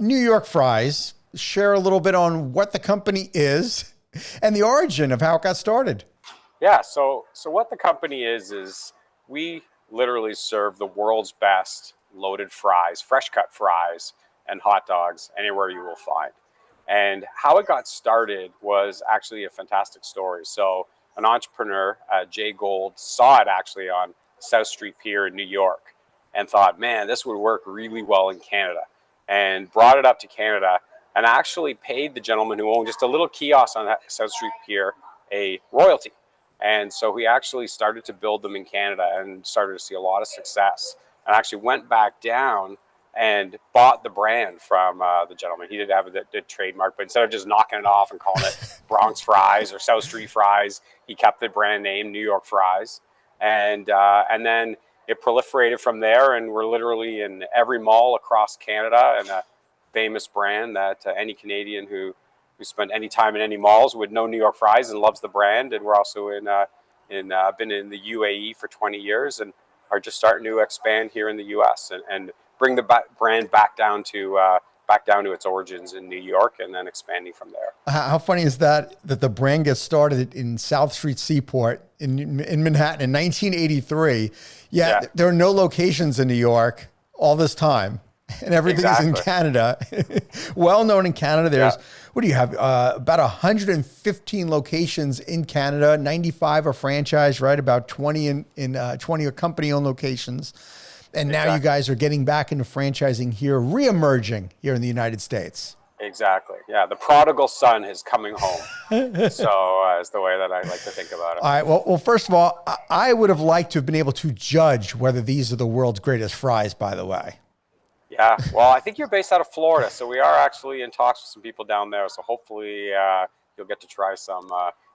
New York Fries. Share a little bit on what the company is and the origin of how it got started. Yeah, so what the company is we literally serve the world's best loaded fries, fresh cut fries, and hot dogs anywhere you will find. And how it got started was actually a fantastic story. So an entrepreneur, Jay Gold, saw it actually on South Street Pier in New York and thought, man, this would work really well in Canada, and brought it up to Canada and actually paid the gentleman who owned just a little kiosk on that South Street Pier a royalty. And so he actually started to build them in Canada and started to see a lot of success, and actually went back down and bought the brand from the gentleman. He did have the trademark, but instead of just knocking it off and calling it Bronx Fries or South Street Fries, he kept the brand name New York Fries. And then it proliferated from there, and we're literally in every mall across Canada, and a famous brand that any Canadian who spent any time in any malls would know New York Fries and loves the brand. And we're also been in the UAE for 20 years and are just starting to expand here in the US and bring the brand back down to its origins in New York, and then expanding from there. How funny is that the brand gets started in South Street Seaport in Manhattan in 1983. Yeah, there are no locations in New York all this time, and everything's in Canada. Well known in Canada. There's, what do you have? About 115 locations in Canada. 95 are franchise, right? About 20 20 are company-owned locations. And now you guys are getting back into franchising here, re-emerging here in the United States. Exactly. Yeah, the prodigal son is coming home. So is the way that I like to think about it. All right. Well, first of all, I would have liked to have been able to judge whether these are the world's greatest fries, by the way. Yeah. Well, I think you're based out of Florida, so we are actually in talks with some people down there. So hopefully you'll get to try some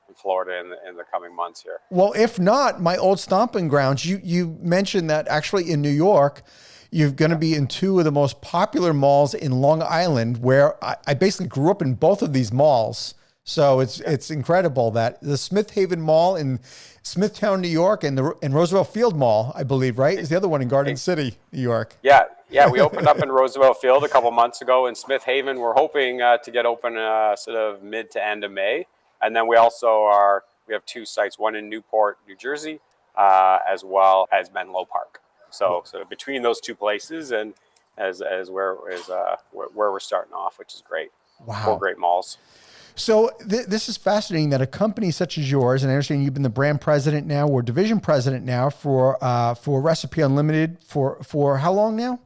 in Florida in the coming months here. Well, if not, my old stomping grounds, you mentioned that actually in New York, you're going to be in two of the most popular malls in Long Island, where I basically grew up in both of these malls. So it's incredible that the Smith Haven Mall in Smithtown, New York, and Roosevelt Field Mall, I believe, right, is the other one in Garden City, New York. Yeah, we opened up in Roosevelt Field a couple months ago. In Smith Haven, we're hoping to get open sort of mid to end of May. And then we have two sites, one in Newport, New Jersey, as well as Menlo Park. So between those two places, and as where we're starting off, which is great. Wow. 4 great malls. So this is fascinating that a company such as yours, and I understand you've been the brand president now or division president now for Recipe Unlimited for how long now?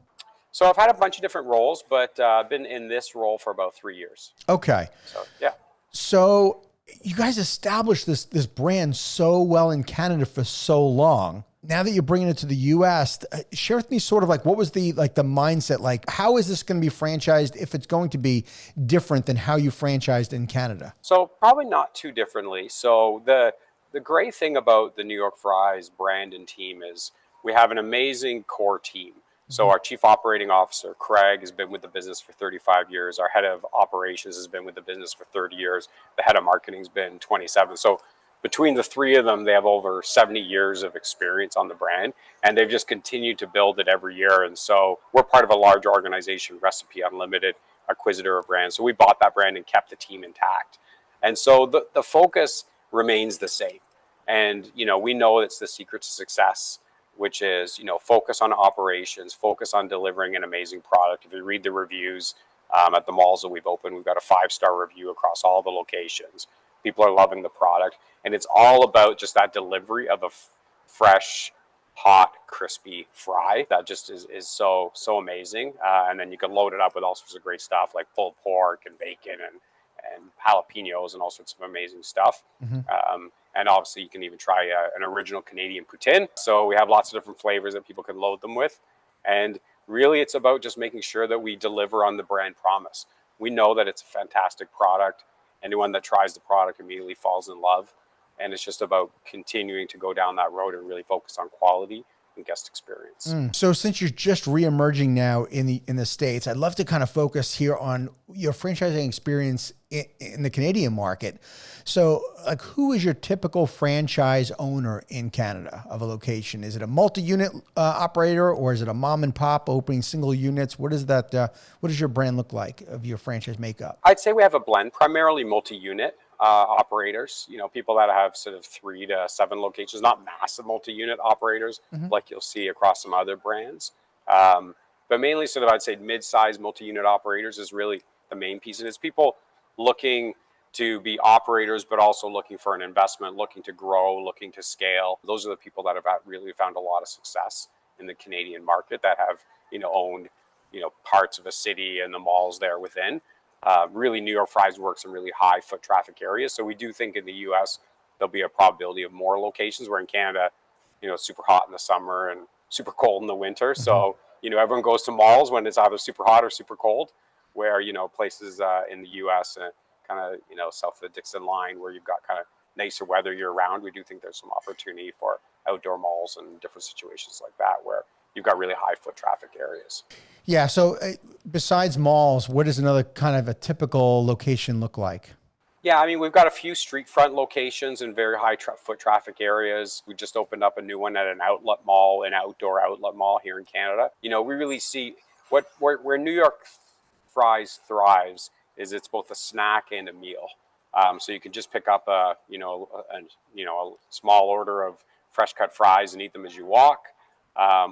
So I've had a bunch of different roles, but I've been in this role for about 3 years. Okay. So, yeah. So you guys established this brand so well in Canada for so long. Now that you're bringing it to the U.S., share with me sort of like what was the mindset, like how is this going to be franchised if it's going to be different than how you franchised in Canada? So probably not too differently. So the great thing about the New York Fries brand and team is we have an amazing core team. So our chief operating officer, Craig, has been with the business for 35 years. Our head of operations has been with the business for 30 years. The head of marketing has been 27. So between the three of them, they have over 70 years of experience on the brand, and they've just continued to build it every year. And so we're part of a large organization, Recipe Unlimited, acquisitor of brands. So we bought that brand and kept the team intact. And so the focus remains the same. And, we know it's the secret to success, which is, focus on operations, focus on delivering an amazing product. If you read the reviews at the malls that we've opened, we've got a 5-star review across all the locations. People are loving the product. And it's all about just that delivery of a fresh, hot, crispy fry that just is so amazing. And then you can load it up with all sorts of great stuff like pulled pork and bacon and jalapenos and all sorts of amazing stuff. And obviously you can even try an original Canadian poutine. So we have lots of different flavors that people can load them with. And really it's about just making sure that we deliver on the brand promise. We know that it's a fantastic product. Anyone that tries the product immediately falls in love. And it's just about continuing to go down that road and really focus on quality and guest experience. So since you're just reemerging now in the States, I'd love to kind of focus here on your franchising experience in the Canadian market. So like, who is your typical franchise owner in Canada of a location? Is it a multi-unit operator, or is it a mom and pop opening single units? What is that? What does your brand look like of your franchise makeup? I'd say we have a blend, primarily multi-unit operators, people that have sort of 3 to 7 locations, not massive multi-unit operators like you'll see across some other brands. But mainly sort of, I'd say mid-sized multi-unit operators is really the main piece. And it's people looking to be operators, but also looking for an investment, looking to grow, looking to scale. Those are the people that have really found a lot of success in the Canadian market, that have, owned, parts of a city and the malls there within. Really, New York Fries works in really high foot traffic areas. So we do think in the U.S. there'll be a probability of more locations, where in Canada, it's super hot in the summer and super cold in the winter. So, everyone goes to malls when it's either super hot or super cold, where, places in the U.S. Kind of, south of the Dixon line, where you've got kind of nicer weather year round, we do think there's some opportunity for outdoor malls and different situations like that, where you've got really high foot traffic areas. Yeah. So besides malls, what does another kind of a typical location look like? Yeah, I mean, we've got a few street front locations in very high foot traffic areas. We just opened up a new one at an outlet mall, an outdoor outlet mall here in Canada. We really see where New York Fries thrives is it's both a snack and a meal. So you can just pick up a small order of fresh cut fries and eat them as you walk,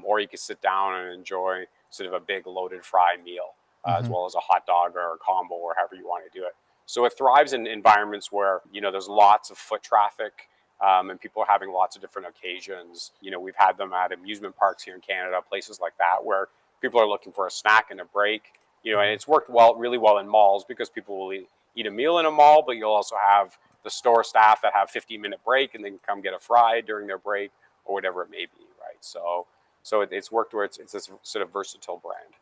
or you can sit down and enjoy sort of a big loaded fry meal, as well as a hot dog or a combo, or however you want to do it. So it thrives in environments where, there's lots of foot traffic, and people are having lots of different occasions. We've had them at amusement parks here in Canada, places like that, where people are looking for a snack and a break, and it's worked really well in malls, because people will eat a meal in a mall, but you'll also have the store staff that have 15-minute break and then come get a fry during their break, or whatever it may be, right? So it's worked where it's this sort of versatile brand.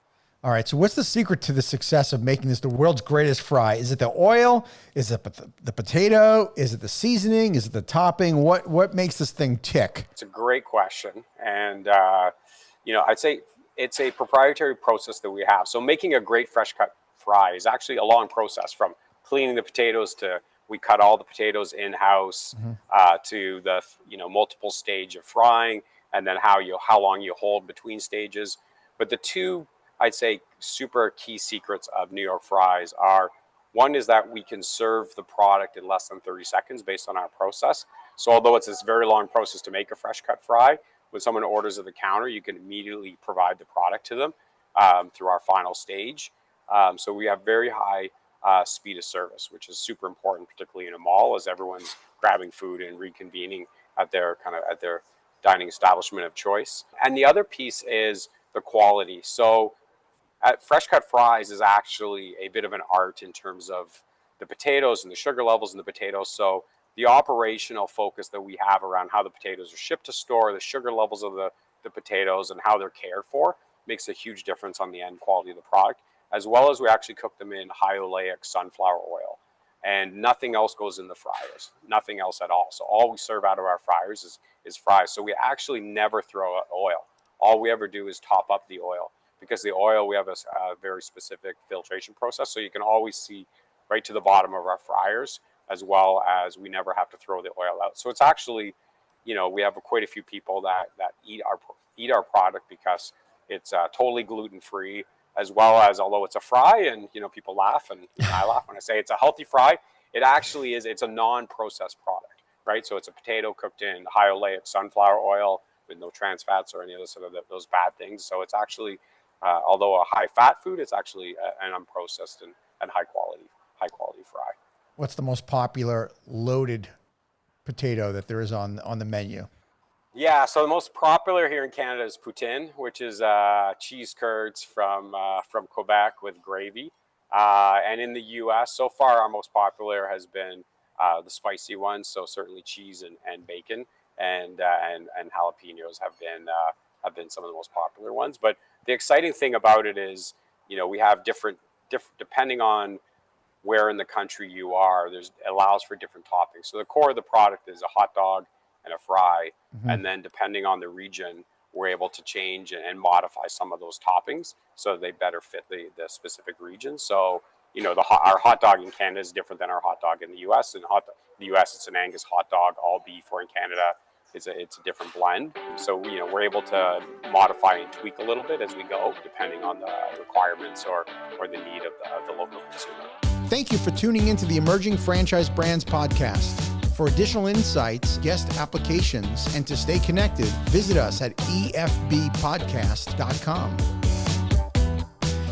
All right. So what's the secret to the success of making this the world's greatest fry? Is it the oil? Is it the potato? Is it the seasoning? Is it the topping? What makes this thing tick? It's a great question. And, I'd say it's a proprietary process that we have. So making a great fresh cut fry is actually a long process, from cleaning the potatoes to we cut all the potatoes in-house, to the, multiple stage of frying, and then how long you hold between stages. But the two, I'd say, super key secrets of New York Fries are, one is that we can serve the product in less than 30 seconds based on our process. So although it's this very long process to make a fresh cut fry, when someone orders at the counter, you can immediately provide the product to them through our final stage. So we have very high speed of service, which is super important, particularly in a mall, as everyone's grabbing food and reconvening at their dining establishment of choice. And the other piece is the quality. So fresh cut fries is actually a bit of an art in terms of the potatoes and the sugar levels in the potatoes. So the operational focus that we have around how the potatoes are shipped to store, the sugar levels of the potatoes, and how they're cared for makes a huge difference on the end quality of the product, as well as we actually cook them in high oleic sunflower oil. And nothing else goes in the fryers, nothing else at all. So all we serve out of our fryers is fries. So we actually never throw out oil. All we ever do is top up the oil, because the oil, we have a very specific filtration process. So you can always see right to the bottom of our fryers, as well as we never have to throw the oil out. So it's actually, we have quite a few people that eat our product because it's totally gluten-free, as well as, although it's a fry, and people laugh, and I laugh when I say it's a healthy fry, it actually is. It's a non-processed product, right? So it's a potato cooked in high oleic sunflower oil with no trans fats or any of those bad things. So it's actually, although a high fat food, it's actually an unprocessed and high quality fry. What's the most popular loaded potato that there is on the menu? Yeah, so the most popular here in Canada is poutine, which is cheese curds from Quebec with gravy. And in the U.S., so far our most popular has been the spicy ones. So certainly cheese and bacon and jalapenos have been some of the most popular ones. But the exciting thing about it is, we have different depending on where in the country you are, it allows for different toppings. So the core of the product is a hot dog and a fry. And then depending on the region, we're able to change and modify some of those toppings so they better fit the specific region. So, our hot dog in Canada is different than our hot dog in the U.S. In the U.S., it's an Angus hot dog, all beef, or in Canada, it's a different blend. So, we're able to modify and tweak a little bit as we go, depending on the requirements or the need of the local consumer. Thank you for tuning into the Emerging Franchise Brands podcast. For additional insights, guest applications, and to stay connected, visit us at efbpodcast.com.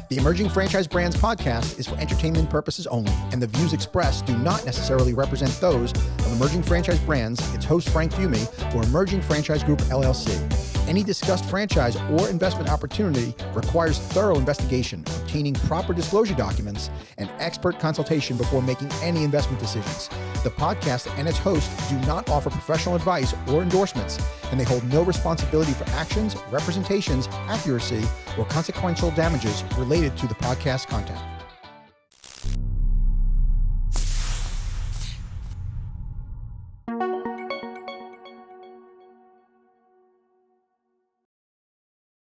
The Emerging Franchise Brands podcast is for entertainment purposes only, and the views expressed do not necessarily represent those of Emerging Franchise Brands, its host Frank Fiume, or Emerging Franchise Group, LLC. Any discussed franchise or investment opportunity requires thorough investigation, obtaining proper disclosure documents, and expert consultation before making any investment decisions. The podcast and its host do not offer professional advice or endorsements, and they hold no responsibility for actions, representations, accuracy, or consequential damages related to the podcast content.